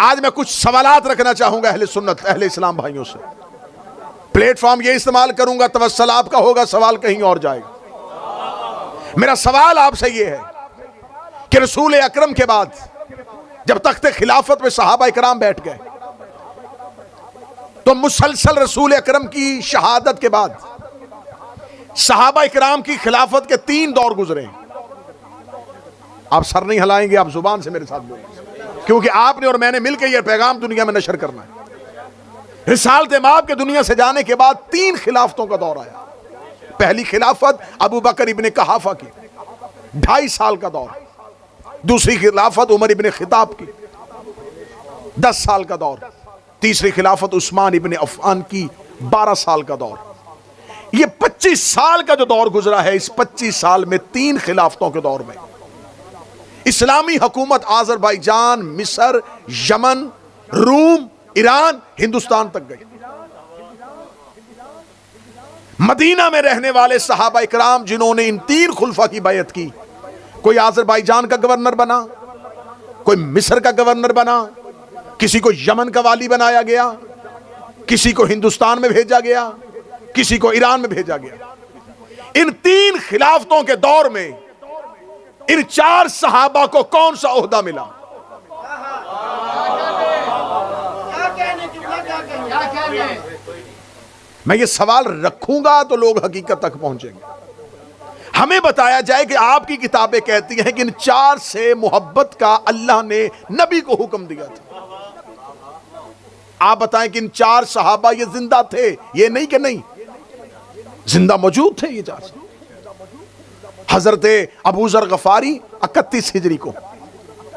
आज मैं कुछ सवालात रखना चाहूंगा अहले सुन्नत अहले इस्लाम भाइयों से। प्लेटफॉर्म ये इस्तेमाल करूंगा, तवस्सल आपका होगा, सवाल कहीं और जाएगा। मेरा सवाल आपसे ये है कि रसूल अकरम के बाद जब तख्ते खिलाफत में सहाबा इकराम बैठ गए तो मुसलसल रसूल अकरम की शहादत के बाद सहाबा इकराम की खिलाफत के 3 दौर गुजरे। आप सर नहीं हिलाएंगे, आप जुबान से मेरे साथ बोलेंगे, क्योंकि आपने और मैंने मिलकर यह पैगाम दुनिया में नशर करना है। रिसालत माब के दुनिया से जाने के बाद 3 खिलाफतों का दौर आया। पहली खिलाफत अबू बकर इब्ने कहाफा की 2.5 साल का दौर। दूसरी खिलाफत उमर इब्ने खिताब की 10 साल का दौर। तीसरी खिलाफत उस्मान इब्ने अफ़ान की 12 साल का दौर। ये 25 साल का जो दौर गुजरा है, इस 25 साल में 3 खिलाफतों के दौर में इस्लामी हुकूमत आज़रबाईजान, मिस्र, यमन, रूम, ईरान, हिंदुस्तान तक गई। मदीना में रहने वाले सहाबा इकराम जिन्होंने इन 3 खुलफा की बैयत की, कोई आज़रबाईजान का गवर्नर बना, कोई मिस्र का गवर्नर बना, किसी को यमन का वाली बनाया गया, किसी को हिंदुस्तान में भेजा गया, किसी को ईरान में भेजा गया। इन 3 खिलाफतों के दौर में इन 4 सहाबा को कौन सा ओहदा मिला? मैं ये सवाल रखूंगा तो लोग हकीकत तक पहुंचेंगे। हमें बताया जाए कि आपकी किताबें कहती हैं कि इन 4 से मोहब्बत का अल्लाह ने नबी को हुक्म दिया था। आप बताएं कि इन 4 सहाबा ये जिंदा थे? ये नहीं कि नहीं, जिंदा मौजूद थे ये 4। हजरत अबू जर गफारी 31 हिजरी को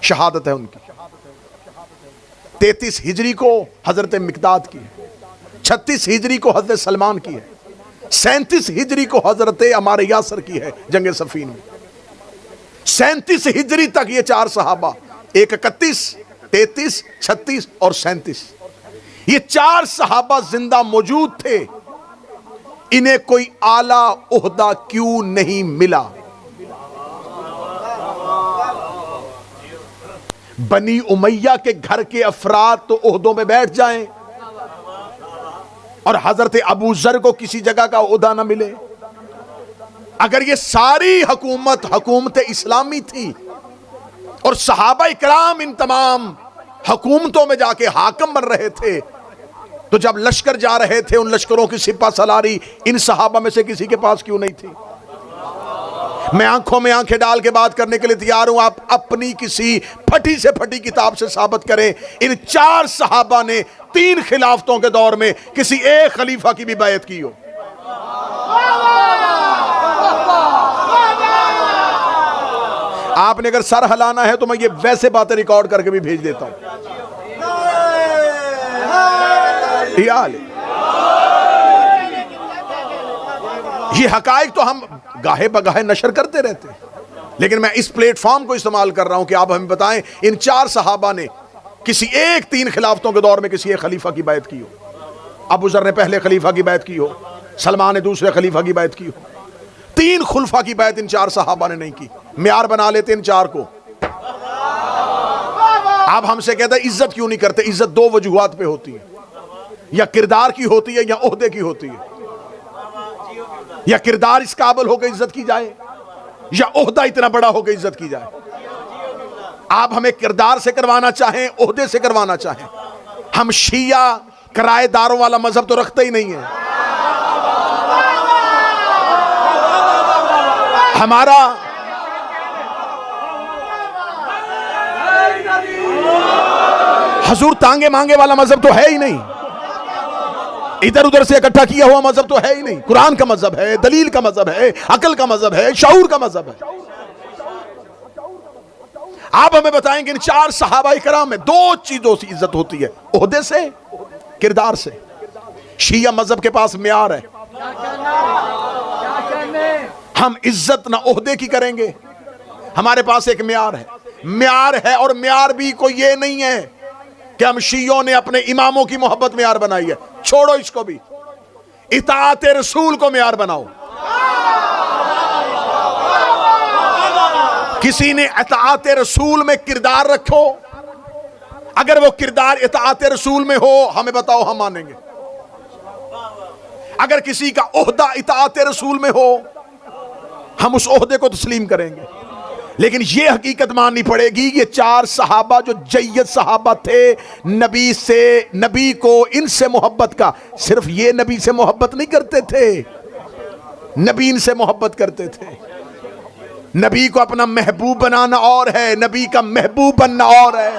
शहादत है उनकी, 33 हिजरी को हजरत मिकदाद की है, 36 हिजरी को हजरत सलमान की है, 37 हिजरी को हजरत अमार यासर की है जंग सफीन में। 37 हिजरी तक ये 4 सहाबा, 31, 33, 36 और 37, ये 4 सहाबा जिंदा मौजूद थे। इन्हें कोई आला ओहदा क्यों नहीं मिला? बनी उमैया के घर के अफराद तो ओहदों में बैठ जाएं और हजरत अबू जर को किसी जगह का ओहदा ना मिले। अगर ये सारी हुकूमत इस्लामी थी और सहाबा इकराम इन तमाम हुकूमतों में जाके हाकम बन रहे थे, तो जब लश्कर जा रहे थे उन लश्करों की सिपा सलारी इन सहाबा में से किसी के पास क्यों नहीं थी? मैं आंखों में आंखें डाल के बात करने के लिए तैयार हूं। आप अपनी किसी फटी से फटी किताब से साबित करें इन 4 सहाबा ने 3 खिलाफतों के दौर में किसी एक खलीफा की भी बैयत की हो। आपने अगर सर हिलाना है तो मैं ये वैसे बातें रिकॉर्ड करके भी भेज देता हूं। ये हकायक तो हम गाहे बगाहे नशर करते रहते हैं, लेकिन मैं इस प्लेटफॉर्म को इस्तेमाल कर रहा हूं कि आप हमें बताएं इन 4 सहाबा ने किसी एक 3 खिलाफतों के दौर में किसी एक खलीफा की बैत की हो। अबू जर ने पहले खलीफा की बैत की हो, सलमान ने दूसरे खलीफा की बैत की हो। 3 खुलफा की बैत इन 4 सहाबा ने नहीं की। म्यार बना लेते इन 4 को। आप हमसे कहते हैं इज्जत क्यों नहीं करते? इज्जत 2 वजूहात पे होती है, या किरदार की होती है या ओहदे की होती है। या किरदार इस काबिल होकर इज्जत की जाए या ओहदा इतना बड़ा होकर इज्जत की जाए। आप हमें किरदार से करवाना चाहें, ओहदे से करवाना चाहें, हम शिया किराएदारों वाला मजहब तो रखते ही नहीं है। हमारा हजूर तांगे मांगे वाला मजहब तो है ही नहीं। इधर उधर से इकट्ठा किया हुआ मजहब तो है ही नहीं। कुरान का मजहब है, दलील का मजहब है, अकल का मजहब है, शऊर का मजहब है। आप हमें बताएं कि इन 4 सहाबा इकराम में 2 चीजों से इज्जत होती है, ओहदे से, किरदार से। शिया मजहब के पास म्यार है, हम इज्जत ना ओहदे की करेंगे, हमारे पास एक म्यार है। म्यार है और म्यार भी कोई ये नहीं है कि हम शियों ने अपने इमामों की मोहब्बत म्यार बनाई है। छोड़ो इसको भी, इताअत रसूल को म्यार बनाओ। किसी ने इताअत रसूल में किरदार रखो, अगर वो किरदार इताअत रसूल में हो, हमें बताओ, हम मानेंगे। अगर किसी का ओहदा इताअत रसूल में हो, हम उस ओहदे को तस्लीम करेंगे। लेकिन ये हकीकत माननी पड़ेगी, ये चार सहाबा जो जय्यद सहाबा थे, नबी से, नबी को इनसे मोहब्बत का, सिर्फ ये नबी से मोहब्बत नहीं करते थे, नबी इनसे मोहब्बत करते थे। नबी को अपना महबूब बनाना और है, नबी का महबूब बनना और है।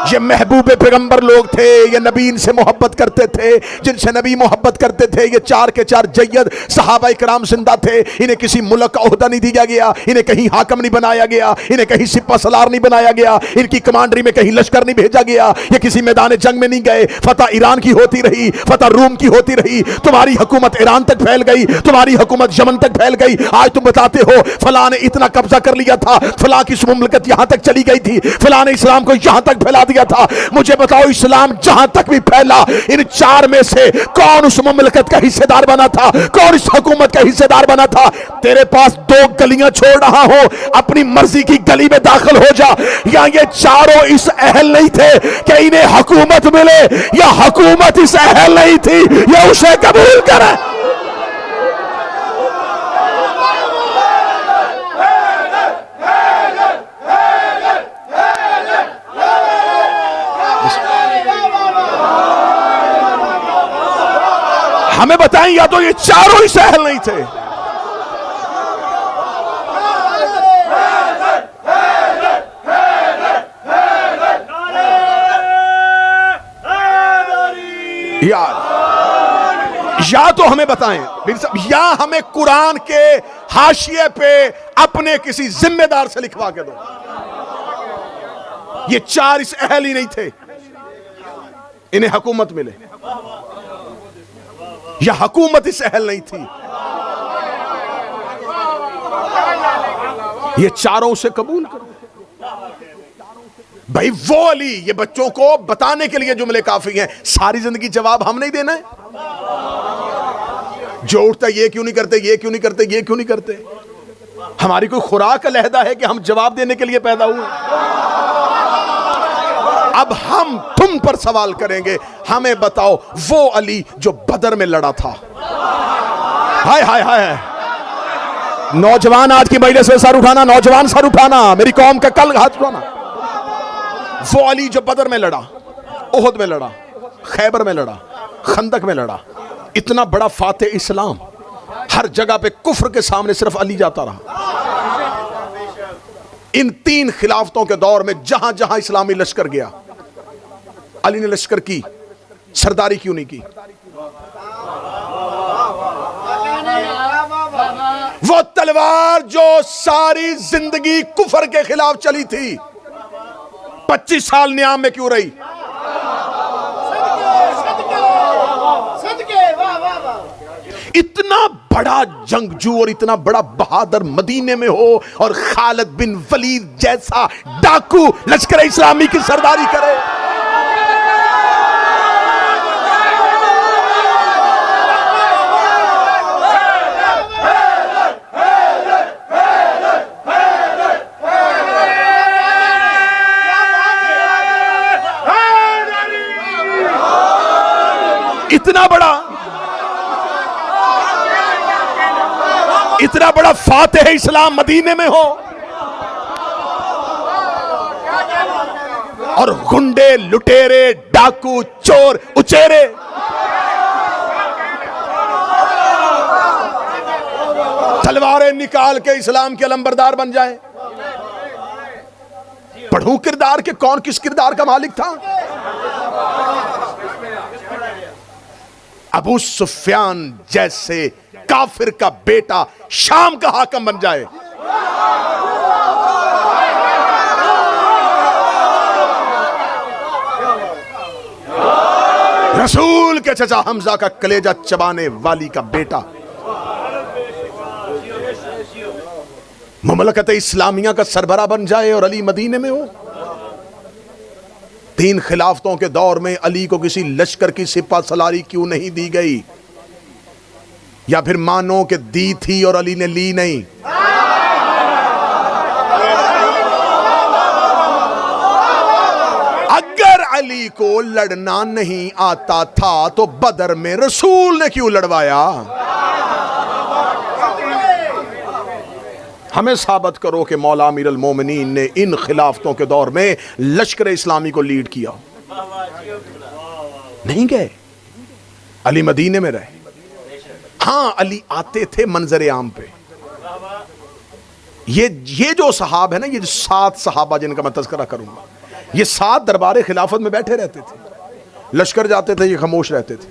ये महबूब पैगंबर लोग थे, ये नबी इनसे मोहब्बत करते थे, जिनसे नबी मोहब्बत करते थे। ये चार के चार जय्यद सहाबा इकराम जिंदा थे। इन्हें किसी मुल्क का ओहदा नहीं दिया गया, इन्हें कहीं हाकम नहीं बनाया गया, इन्हें कहीं सिपा सलार नहीं बनाया गया, इनकी कमांडरी में कहीं लश्कर नहीं भेजा गया, ये किसी मैदान जंग में नहीं गए। फतह ईरान की होती रही, फतह रूम की होती रही, तुम्हारी हुकूमत ईरान तक फैल गई, तुम्हारी हुकूमत यमन तक फैल गई। आज तुम बताते हो फलां ने इतना कब्जा कर लिया था, फलां की मुमलकत यहां तक चली गई थी, फलां ने इस्लाम को यहां तक फैला दिया था। मुझे बताओ, इस्लाम जहां तक भी फैला, इन चार में से कौन उस मुमलकत का हिस्सेदार बना था, कौन इस हुकूमत का हिस्सेदार बना था? तेरे पास दो गलियां छोड़ रहा हो, अपनी मर्जी की गली में दाखिल हो जा। या ये चारों इस अहल नहीं थे कि इन्हें हुकूमत मिले, या हुकूमत इस अहल नहीं थी या उसे कबूल करे। हमें बताएं, या तो ये चारों ही सहल नहीं थे। या तो हमें बताएं, या हमें कुरान के हाशिए पे अपने किसी जिम्मेदार से लिखवा के दो। ये चार इस अहल ही नहीं थे, इन्हें हुकूमत मिले, या हुकूमत इस अहल नहीं थी। ये चारों से कबूल करो भाई। वो अली, ये बच्चों को बताने के लिए जुमले काफी हैं, सारी जिंदगी जवाब हम नहीं देना है। जो उठता ये क्यों नहीं करते, ये क्यों नहीं करते, ये क्यों नहीं करते। हमारी कोई खुराक अलहदा है कि हम जवाब देने के लिए पैदा हुए? अब हम तुम पर सवाल करेंगे, हमें बताओ वो अली जो बदर में लड़ा था। हाय हाय हाय, नौजवान आज की मजलिस से सर उठाना, नौजवान सर उठाना, मेरी कौम का कल हाथ उठाना। वो अली जो बदर में लड़ा, ओहद में लड़ा, खैबर में लड़ा, खंदक में लड़ा, इतना बड़ा फाते इस्लाम, हर जगह पे कुफ्र के सामने सिर्फ अली जाता रहा। इन तीन खिलाफतों के दौर में जहां जहां इस्लामी लश्कर गया, अली ने लश्कर की सरदारी क्यों नहीं की? वो तलवार जो सारी जिंदगी कुफर के खिलाफ चली थी, 25 साल नियाम में क्यों रही? इतना बड़ा जंगजू और इतना बड़ा बहादुर मदीने में हो और खालिद बिन वलीद जैसा डाकू लश्कर इस्लामी की सरदारी करे। इतना बड़ा फातिह इस्लाम मदीने में हो और गुंडे, लुटेरे, डाकू, चोर, उचेरे तलवारें निकाल के इस्लाम के अलंबरदार बन जाए। पढ़ूं किरदार के कौन किस किरदार का मालिक था? अबू सुफियान जैसे काफिर का बेटा शाम का हाकम बन जाए। रसूल के चचा हमजा का कलेजा चबाने वाली का बेटा मुमलकत इस्लामिया का सरबरा बन जाए और अली मदीने में हो। तीन खिलाफतों के दौर में अली को किसी लश्कर की सिपा सलारी क्यों नहीं दी गई? या फिर मानो कि दी थी और अली ने ली नहीं? अली को लड़ना नहीं आता था तो बदर में रसूल ने क्यों लड़वाया? हमें साबित करो कि मौला अमीर अल मोमिनीन ने इन खिलाफतों के दौर में लश्कर इस्लामी को लीड किया। नहीं गए, अली मदीने में रहे। हां, अली आते थे मंजर आम पे। ये जो सहाब है ना, ये जो 7 सहाबा जिनका मैं तज़किरा करूंगा, ये 7 दरबार खिलाफत में बैठे रहते थे। लश्कर जाते थे, ये खामोश रहते थे।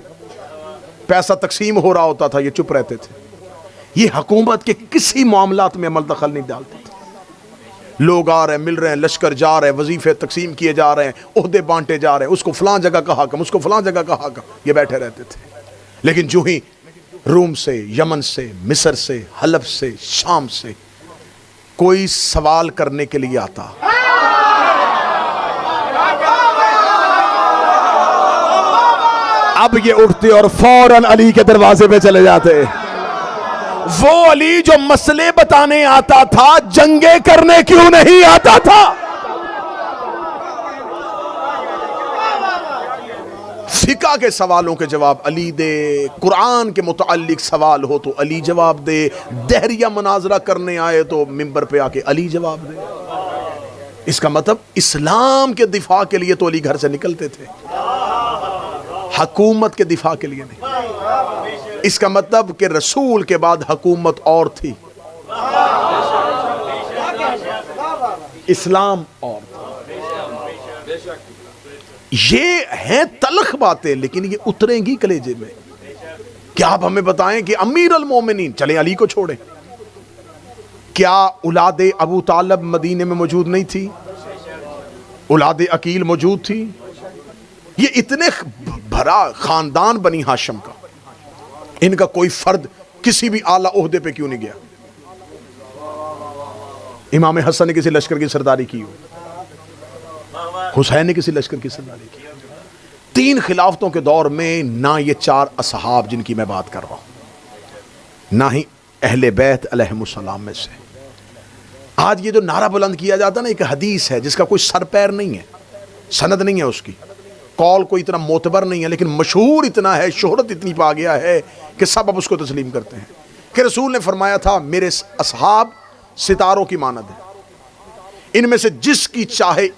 पैसा तकसीम हो रहा होता था, ये चुप रहते थे। ये हुकूमत के किसी मामलात में अमल दखल नहीं डालते थे। लोग आ रहे हैं, मिल रहे हैं, लश्कर जा रहे हैं, वजीफे तकसीम किए जा रहे हैं, ओहदे बांटे जा रहे हैं, उसको फलां जगह का हाकम, उसको फलां जगह का हाकम, ये बैठे रहते थे। लेकिन जो ही रूम से, यमन से, मिस्र से, हलफ से, शाम से कोई सवाल करने के लिए आता, अब ये उठते और फौरन अली के दरवाजे पे चले जाते। वो अली जो मसले बताने आता था, जंगे करने क्यों नहीं आता था? फिका के सवालों के जवाब अली दे, कुरान के मुताल्लिक सवाल हो तो अली जवाब दे, दहरिया मनाजरा करने आए तो मिंबर पे आके अली जवाब दे। इसका मतलब इस्लाम के दिफा के लिए तो अली घर से निकलते थे, हुकूमत के दिफा के लिए नहीं। इसका मतलब कि रसूल के बाद हुकूमत और थी, इस्लाम और था। ये हैं तलख बातें, लेकिन ये उतरेंगी कलेजे में। क्या आप हमें बताएं कि अमीर अल मोमिनीन, चले अली को छोड़ें, क्या औलादे अबू तालब मदीने में मौजूद नहीं थी? औलादे अकील मौजूद थी। ये इतने भरा खानदान बनी हाशिम का, इनका कोई फर्द किसी भी आला ओहदे पे क्यों नहीं गया? इमाम हसन ने किसी लश्कर की सरदारी की हो, हुसैन ने किसी लश्कर की सरदारी की। 3 खिलाफतों के दौर में ना ये 4 असहाब जिनकी मैं बात कर रहा हूं, ना ही अहले बैत अलैहिमुस्सलाम में से। आज ये जो नारा बुलंद किया जाता है ना, एक हदीस है जिसका कोई सर पैर नहीं है, सनद नहीं है, उसकी कौल कोई इतना मोतबर नहीं है, लेकिन मशहूर इतना है, शोहरत इतनी पा गया है कि सब अब उसको तस्लीम करते हैं कि रसूल ने फरमाया था, मेरे असहाब सितारों की मानद है, इनमें से जिसकी चाहे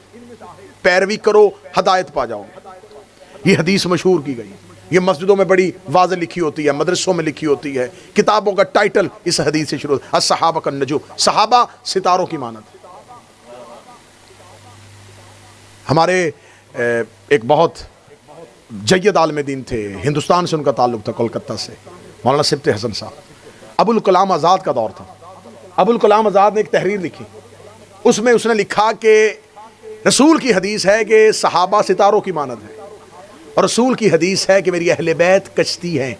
पैरवी करो हदायत पा जाओगे। ये हदीस मशहूर की गई, ये मस्जिदों में बड़ी वाज़ेह लिखी होती है, मदरसों में लिखी होती है, किताबों का टाइटल इस हदीस से शुरू, अस्सहाबा का नजू, सहाबा सितारों की मानद। हमारे एक बहुत जय्यद आलिम दीन थे, हिंदुस्तान से उनका ताल्लुक था, कोलकाता से, मौलाना सिब्ते हसन साहब। अबुल कलाम आज़ाद का दौर था। अबुल कलाम आज़ाद ने एक तहरीर लिखी, उसमें उसने लिखा कि रसूल की हदीस है कि सहाबा सितारों की मानद है, और रसूल की हदीस है कि मेरी अहले बैत कश्ती है।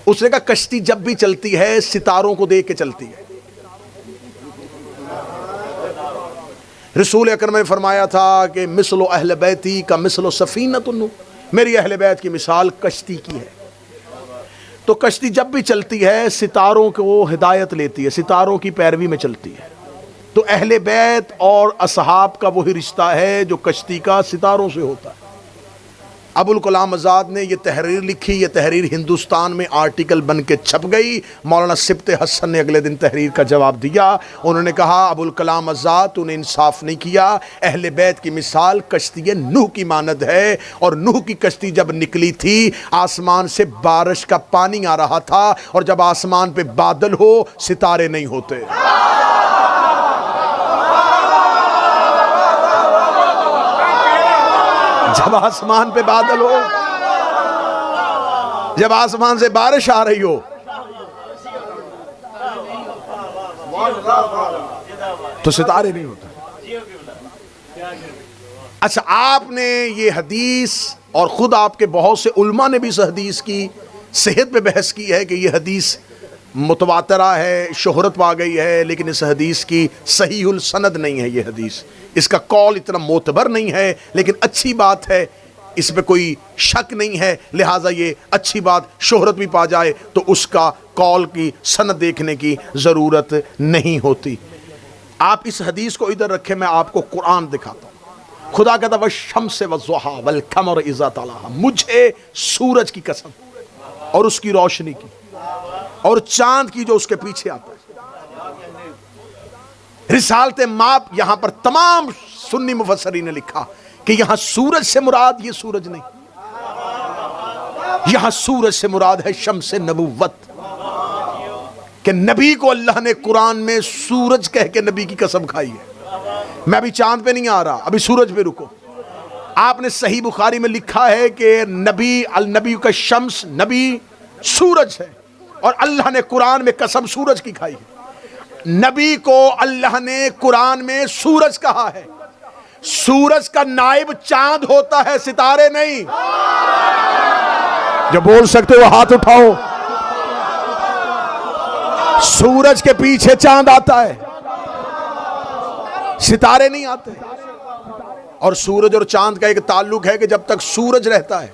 उसने कहा कश्ती जब भी चलती है सितारों को देख के चलती है। रसूल अकरम ने फरमाया था कि मिसलो अहले बैती का मिसलो सफीनतुन, मेरी अहले बैत की मिसाल कश्ती की है। तो कश्ती जब भी चलती है सितारों को हिदायत लेती है, सितारों की पैरवी में चलती है। तो अहले बैत और असहाब का वही रिश्ता है जो कश्ती का सितारों से होता है। अबुल कलाम आज़ाद ने यह तहरीर लिखी, यह तहरीर हिंदुस्तान में आर्टिकल बन के छप गई। मौलाना सिब्ते हसन ने अगले दिन तहरीर का जवाब दिया। उन्होंने कहा, अबुल कलाम आज़ाद तूने इंसाफ नहीं किया, अहले बैत की मिसाल कश्ती नूह की मानद है, और नूह की कश्ती जब निकली थी आसमान से बारिश का पानी आ रहा था, और जब आसमान पे बादल हो सितारे नहीं होते। जब आसमान पे बादल हो, जब आसमान से बारिश आ रही हो, तो सितारे नहीं होते। अच्छा, आपने ये हदीस, और खुद आपके बहुत से उलमा ने भी इस हदीस की सेहत पे बहस की है कि ये हदीस मुतवातरा है, शोहरत पा गई है, लेकिन इस हदीस की सहीहुल सनद नहीं है। ये हदीस, इसका कौल इतना मोतबर नहीं है, लेकिन अच्छी बात है, इस पे कोई शक नहीं है। लिहाजा ये अच्छी बात, शोहरत भी पा जाए तो उसका कौल की सनद देखने की ज़रूरत नहीं होती। आप इस हदीस को इधर रखें, मैं आपको कुरान दिखाता हूँ। खुदा कहता वह शम्स वज़्ज़ुहा वल क़मर इज़ा तलाहा, मुझे सूरज की कसम और उसकी रोशनी की और चांद की जो उसके पीछे आता है। रिसालत माप यहां पर तमाम सुन्नी मुफस्सरीन ने लिखा कि यहां सूरज से मुराद ये सूरज नहीं, यहां सूरज से मुराद है शम्स नबुव्वत, कि नबी को अल्लाह ने कुरान में सूरज कह के नबी की कसम खाई है। मैं अभी चांद पे नहीं आ रहा, अभी सूरज पे रुको। आपने सही बुखारी में लिखा है कि नबी अल नबी का शम्स, नबी सूरज है और अल्लाह ने कुरान में कसम सूरज की खाई है। नबी को अल्लाह ने कुरान में सूरज कहा है। सूरज का नाइब चांद होता है, सितारे नहीं। जो बोल सकते हो हाथ उठाओ। सूरज के पीछे चांद आता है, सितारे नहीं आते। और सूरज और चांद का एक ताल्लुक है कि जब तक सूरज रहता है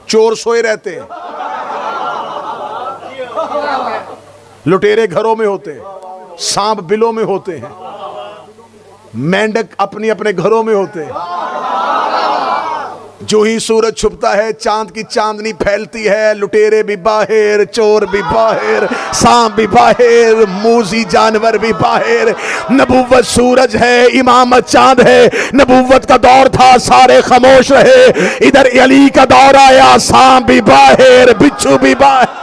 चोर सोए रहते हैं, लुटेरे घरों में होते हैं, सांप बिलों में होते हैं, मेंढक अपने अपने घरों में होते हैं। जो ही सूरज छुपता है चांद की चांदनी फैलती है, लुटेरे भी बाहर, चोर भी बाहर, सांप भी बाहर, मूजी जानवर भी बाहर। नबुव्वत सूरज है, इमामत चांद है। नबुव्वत का दौर था, सारे खामोश रहे। इधर अली का दौर आया, सांप भी बाहर, बिच्छू भी बाहर।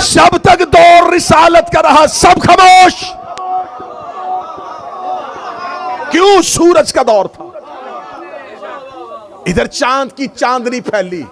जब तक दौर रिसालत का रहा सब खामोश। क्यों? सूरज का दौर था। इधर चांद की चांदनी फैली,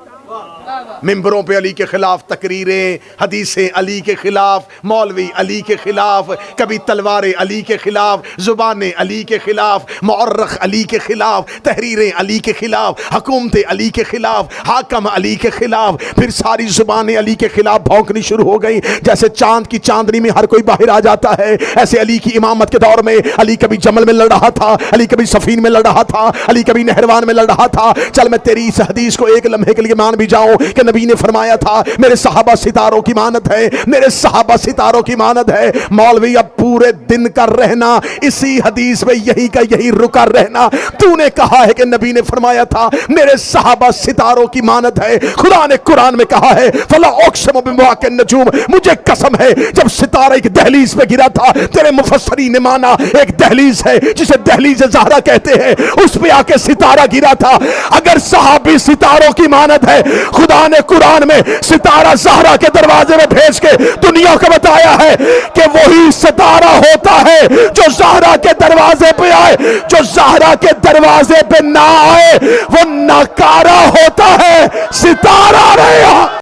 मिंबरों पे अली के खिलाफ तकरीरें, हदीसें अली के खिलाफ, मौलवी अली के खिलाफ, कभी तलवारें अली के खिलाफ, जुबानें अली के खिलाफ, मुअर्रख अली के खिलाफ, तहरीरें अली के खिलाफ, हुकूमतें अली के खिलाफ, हाकम अली के खिलाफ। फिर सारी जुबानें अली के खिलाफ भौंकनी शुरू हो गई। जैसे चांद की चांदनी में हर कोई बाहर आ जाता है, ऐसे अली की इमामत के दौर में अली कभी जमल में लड़ रहा था, अली कभी सफीन में लड़ रहा था, अली कभी नहरवान में लड़ रहा था। चल मैं तेरी इस हदीस को एक लम्हे के लिए मान भी जाऊं कि नबी ने फरमाया था मेरे सहाबा सितारों की मानत है, मेरे सहाबा सितारों की मानत है। मौलवी अब पूरे दिन का रहना इसी हदीस में यही का यही रुका रहना। तूने कहा है कि नबी ने फरमाया था मेरे सहाबा सितारों की मानत है। खुदा ने कुरान में कहा है फला उक़सिमु बिमवाक़िन नजूम, मुझे कसम है जब सितारा एक दहलीज पे गिरा था, तेरे मुफस्सरीन ने माना एक दहलीज है जिसे दहलीज ज़हरा कहते हैं, उस पे आके सितारा गिरा था। अगर सहाबी सितारों की मानत है, खुदा ने कुरान में सितारा ज़हरा के दरवाजे में भेज के दुनिया को बताया है कि वही सितारा होता है जो ज़हरा के दरवाजे पे आए। जो ज़हरा के दरवाजे पे ना आए वो नकारा होता है, सितारा रहे।